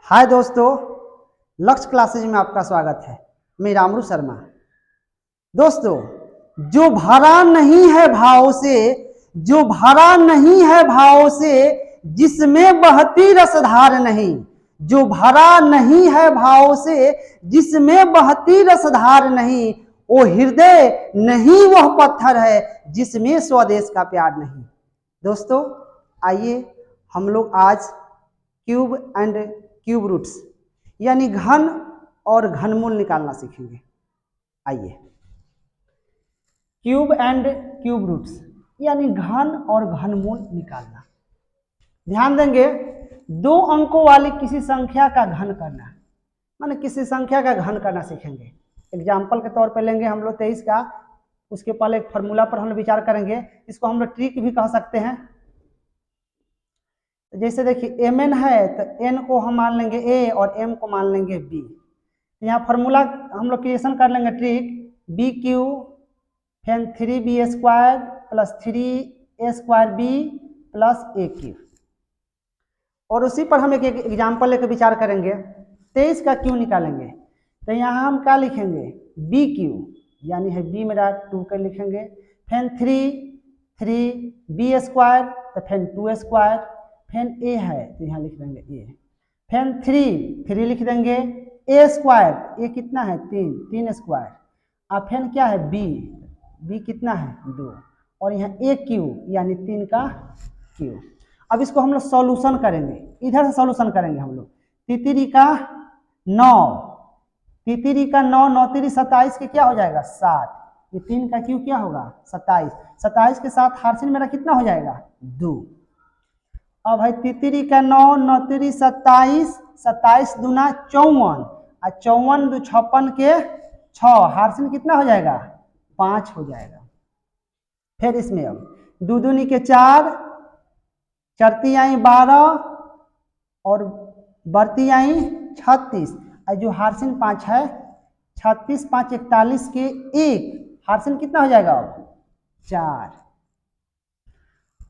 हाय दोस्तों, लक्ष्य क्लासेज में आपका स्वागत है। मैं रामरू शर्मा। दोस्तों, जो भरा नहीं है भाव से, जो भरा नहीं है भाव से, जिसमें बहती रसधार नहीं, जो भरा नहीं है भाव से, जिसमें बहती रसधार नहीं, वो हृदय नहीं वह पत्थर है जिसमें स्वदेश का प्यार नहीं। दोस्तों, आइए हम लोग आज क्यूब एंड क्यूब रूट्स यानी घन और घनमूल निकालना सीखेंगे। आइए, क्यूब एंड क्यूब रूट्स यानी घन और घनमूल निकालना। ध्यान देंगे, 2 अंकों वाली किसी संख्या का घन करना, माने किसी संख्या का घन करना सीखेंगे। एग्जाम्पल के तौर पे लेंगे हम लोग 23 का। उसके पहले एक फार्मूला पर हम लोग विचार करेंगे। इसको हम लोग ट्रिक भी कह सकते हैं। जैसे देखिए mn है तो n को हम मान लेंगे a और m को मान लेंगे b। यहाँ फार्मूला हम लोग क्रिएशन कर लेंगे ट्रिक, बी क्यू फिर 3b² plus 3a² b plus a Q. और उसी पर हम एक एग्जाम्पल लेकर विचार करेंगे। 23 का क्यू निकालेंगे तो यहाँ हम क्या लिखेंगे, बी क्यू यानी है b मेरा 2 के लिखेंगे, फिर 3b² तो फिर 2a², फिर a है तो यहाँ लिख देंगे a, फिर 3 लिख देंगे, a² ये कितना है 3 और फिर क्या है b कितना है 2 और यहाँ a क्यू यानी 3 का क्यू। अब इसको हम लोग सॉल्यूशन करेंगे, इधर से सॉल्यूशन करेंगे हम लोग। तितरी का 9, 9 3 27 के क्या हो जाएगा 7, ये 3 का क्यू क्या होगा 27, 27 के साथ हार्सिन मेरा कितना हो जाएगा 2। अब भाई तितरी का 9 9 3 27, 27 दूना 54 और 54 2 56 के 6, हार्सिन कितना हो जाएगा 5 हो जाएगा। फिर इसमें अब 2 दूनी के 4, चरती आई 12 और बढ़ती आई 36, और जो हार्सिन 5 है 36 5 41 के 1, हार्सिन कितना हो जाएगा अब 4।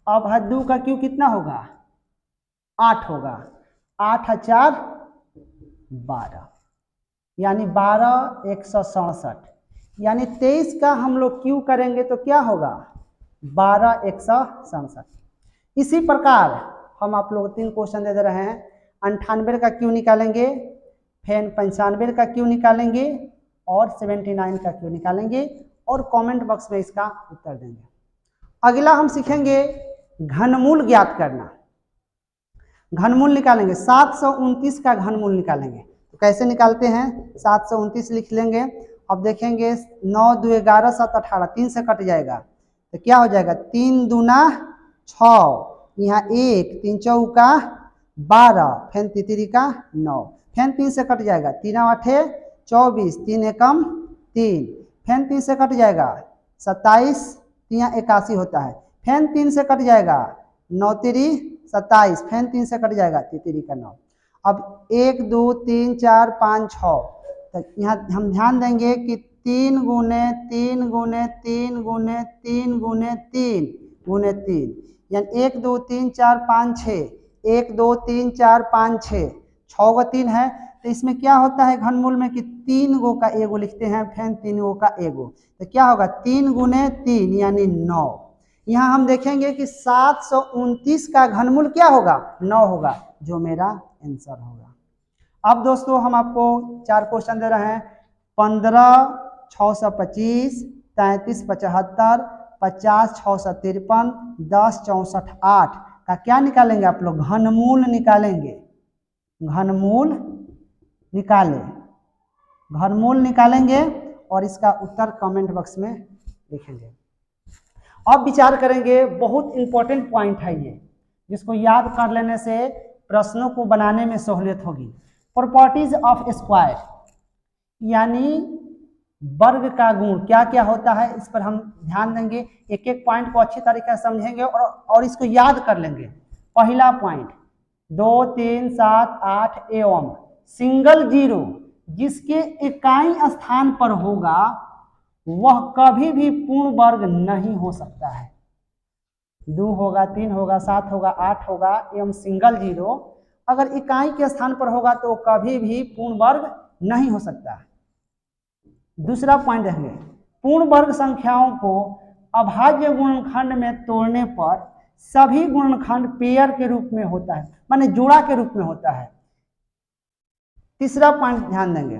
अब 2 का क्यू कितना होगा 8 होगा, 8 और 4 12 यानी 12 167, यानी 23 का हम लोग क्यू करेंगे तो क्या होगा 12 167। इसी प्रकार हम आप लोग 3 क्वेश्चन दे रहे हैं। 98 का क्यू निकालेंगे, फिर 95 का क्यू निकालेंगे और 79 का क्यू निकालेंगे और कमेंट बॉक्स में इसका उत्तर देंगे। अगला हम सीखेंगे घनमूल ज्ञात करना। घनमूल निकालेंगे, 729 का घनमूल निकालेंगे। तो कैसे निकालते हैं, 729 लिख लेंगे। अब देखेंगे 9 2 11 7 18, 3 से कट जाएगा तो क्या हो जाएगा 3 दूना 6, यहाँ 1 3 चौका 12, फिर तितरी का 9, फिर 3 से कट जाएगा 3 8 24, 3 एकम 3, फिर 3 से कट जाएगा 27, 3 81 होता है, फिर 3 से कट जाएगा 9 3 27, फिर 3 से कट जाएगा तितरी का 9। अब 1 2 3 4 5 6, तो यहाँ हम ध्यान देंगे कि 3 गुने 3 गुने 3 गुने 3 गुने 3 गुने 3 यानी 1 2 3 4 5 6, 1 2 3 4 5 6, 6 गो 3 है। तो इसमें क्या होता है घनमूल में कि 3 गो का एगो लिखते हैं, फिर 3 गो का एगो, तो क्या होगा 3 गुने 3 यानी 9। यहाँ हम देखेंगे कि 729 का घनमूल क्या होगा 9 होगा, जो मेरा आंसर होगा। अब दोस्तों हम आपको 4 क्वेश्चन दे रहे हैं। 15 625, 33 75, 50 653, 10 64 8 का क्या निकालेंगे आप लोग घनमूल निकालेंगे। घनमूल निकालें, घनमूल निकालेंगे और इसका उत्तर कमेंट बॉक्स में लिखेंगे। अब विचार करेंगे, बहुत इंपॉर्टेंट पॉइंट है ये, जिसको याद कर लेने से प्रश्नों को बनाने में सहूलियत होगी। प्रॉपर्टीज ऑफ स्क्वायर यानी वर्ग का गुण क्या क्या होता है, इस पर हम ध्यान देंगे। एक एक पॉइंट को अच्छी तरीके से समझेंगे और इसको याद कर लेंगे। पहला पॉइंट 2 3 7 8 एवं सिंगल जीरो जिसके इकाई स्थान पर होगा वह कभी भी पूर्ण वर्ग नहीं हो सकता है। 2 होगा 3 होगा 7 होगा 8 होगा एवं सिंगल जीरो अगर इकाई के स्थान पर होगा तो कभी भी पूर्ण वर्ग नहीं हो सकता। दूसरा पॉइंट देखेंगे, पूर्ण वर्ग संख्याओं को अभाज्य गुणनखंड में तोड़ने पर सभी गुणनखंड पेयर के रूप में होता है, माने जोड़ा के रूप में होता है। तीसरा पॉइंट ध्यान देंगे,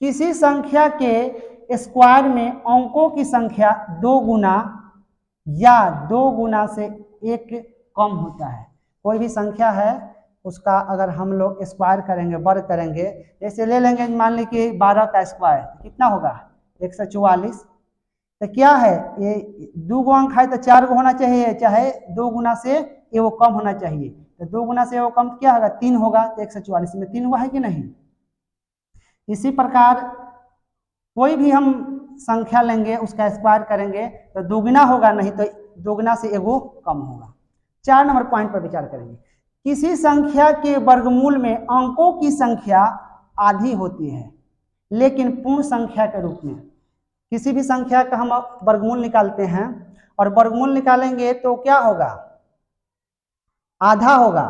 किसी संख्या के स्क्वायर में अंकों की संख्या 2 गुना या 2 गुना से 1 कम होता है। कोई भी संख्या है उसका अगर हम लोग स्क्वायर करेंगे, वर्ग करेंगे, जैसे ले लेंगे मान ली कि 12 का स्क्वायर कितना होगा 144, तो क्या है ये 2 गो अंक है तो 4 गो होना चाहिए, चाहे 2 गुना से वो कम होना चाहिए, तो 2 गुना से वो कम क्या होगा 3 होगा, तो 144 में 3 हुआ है कि नहीं। इसी प्रकार कोई भी हम संख्या लेंगे उसका स्क्वायर करेंगे तो दोगुना होगा, नहीं तो 2 गुना से एगो कम होगा। 4 नंबर पॉइंट पर विचार करेंगे, किसी संख्या के वर्गमूल में अंकों की संख्या आधी होती है लेकिन पूर्ण संख्या के रूप में। किसी भी संख्या का हम वर्गमूल निकालते हैं और वर्गमूल निकालेंगे तो क्या होगा, आधा होगा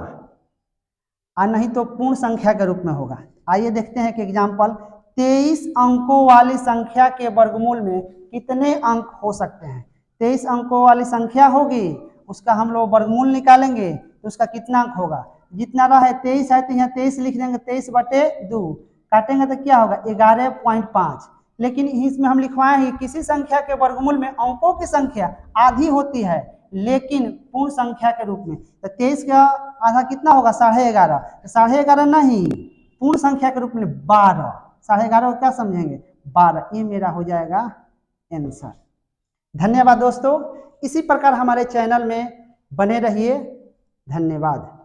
और नहीं तो पूर्ण संख्या के रूप में होगा। आइए देखते हैं कि एग्जाम्पल, 23 अंकों वाली संख्या के वर्गमूल में कितने अंक हो सकते हैं। 23 अंकों वाली संख्या होगी, उसका हम लोग वर्गमूल निकालेंगे तो उसका कितना अंक होगा, जितना रहा 23 है तो यहाँ 23 लिख देंगे, 23/2 काटेंगे तो क्या होगा 11.5। लेकिन इसमें हम लिखवाए हैं किसी संख्या के वर्गमूल में अंकों की संख्या आधी होती है लेकिन पूर्ण संख्या के रूप में, तो 23 का आधा कितना होगा 11.5, तो 11.5 नहीं, पूर्ण संख्या के रूप में 12, 11.5 को क्या समझेंगे 12, ये मेरा हो जाएगा आंसर। धन्यवाद दोस्तों, इसी प्रकार हमारे चैनल में बने रहिए, धन्यवाद।